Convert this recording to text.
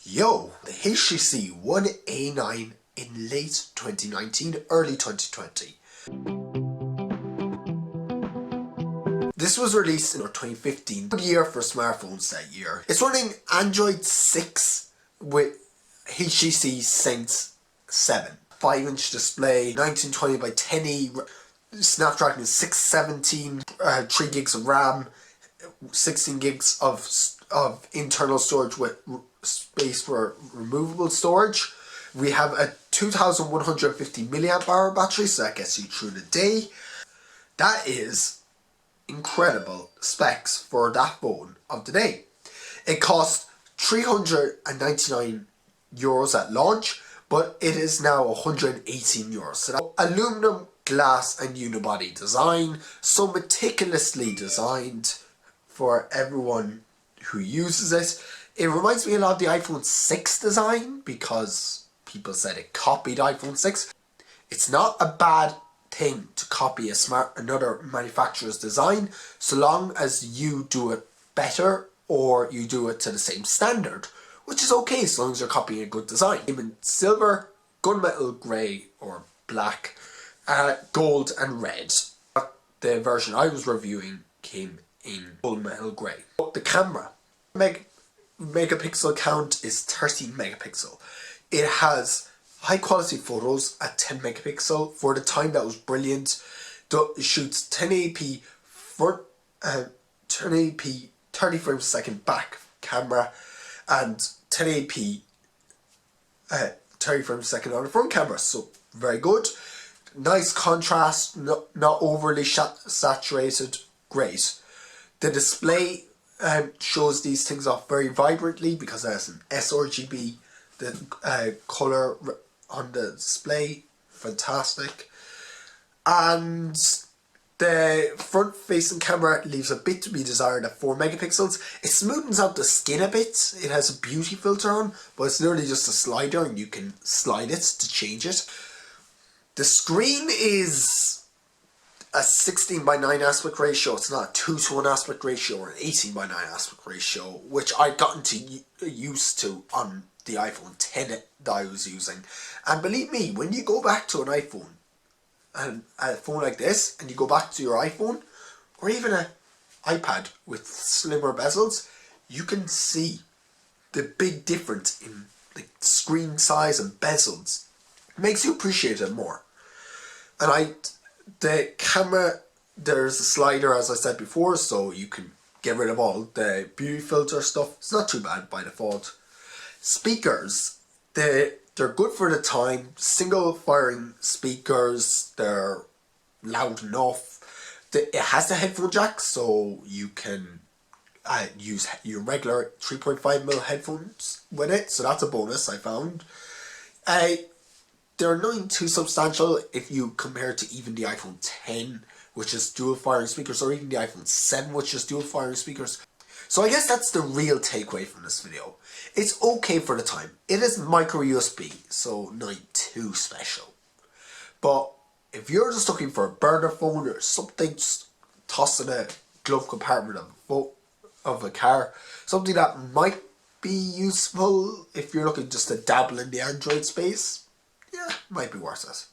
Yo, the HTC One A9 in late 2019, early 2020. This was released in 2015, good year for smartphones that year. It's running Android 6 with HTC Sense 7. 5-inch display, 1920 by 1080, Snapdragon 617, 3 gigs of RAM, 16 gigs of internal storage with space for removable storage. We have a 2150 milliamp hour battery, so that gets you through the day. That is incredible specs for that phone of the day. It cost €399 at launch, but it is now €118. So that aluminum, glass and unibody design, so meticulously designed for everyone who uses it. It reminds me a lot of the iPhone 6 design because people said it copied iPhone 6. It's not a bad thing to copy another manufacturer's design, so long as you do it better or you do it to the same standard, which is okay so long as you're copying a good design. In silver, gunmetal grey or black, gold and red. The version I was reviewing came in gunmetal grey. The camera megapixel count is 13 megapixel. It has high quality photos at 10 megapixel. For the time, that was brilliant. It shoots 1080p for 1080p 30 frames a second back camera and 1080p 30 frames a second on the front camera, so very good. Nice contrast, not overly saturated, great. The display shows these things off very vibrantly because there's an sRGB. The colour on the display, fantastic. And the front facing camera leaves a bit to be desired at 4 megapixels. It smoothens out the skin a bit. It has a beauty filter on, but it's literally just a slider and you can slide it to change it. The screen is a 16:9 aspect ratio. It's not a 2:1 aspect ratio or an 18:9 aspect ratio, which I'd gotten used to on the iPhone 10 that I was using. And believe me, when you go back to an iPhone, and a phone like this, and you go back to your iPhone, or even an iPad with slimmer bezels, you can see the big difference in the screen size and bezels. It makes you appreciate it more. And the camera, there's a slider as I said before, so you can get rid of all the beauty filter stuff. It's not too bad by default. Speakers, they're good for the time. Single firing speakers, they're loud enough. It has the headphone jack, so you can use your regular 3.5mm headphones with it, so that's a bonus I found. They're not too substantial if you compare to even the iPhone 10, which is dual firing speakers, or even the iPhone 7, which is dual firing speakers. So I guess that's the real takeaway from this video. It's okay for the time. It is micro USB, so nothing too special. But if you're just looking for a burner phone or something tossed in a glove compartment of a car, something that might be useful if you're looking just to dabble in the Android space, yeah, might be worth it.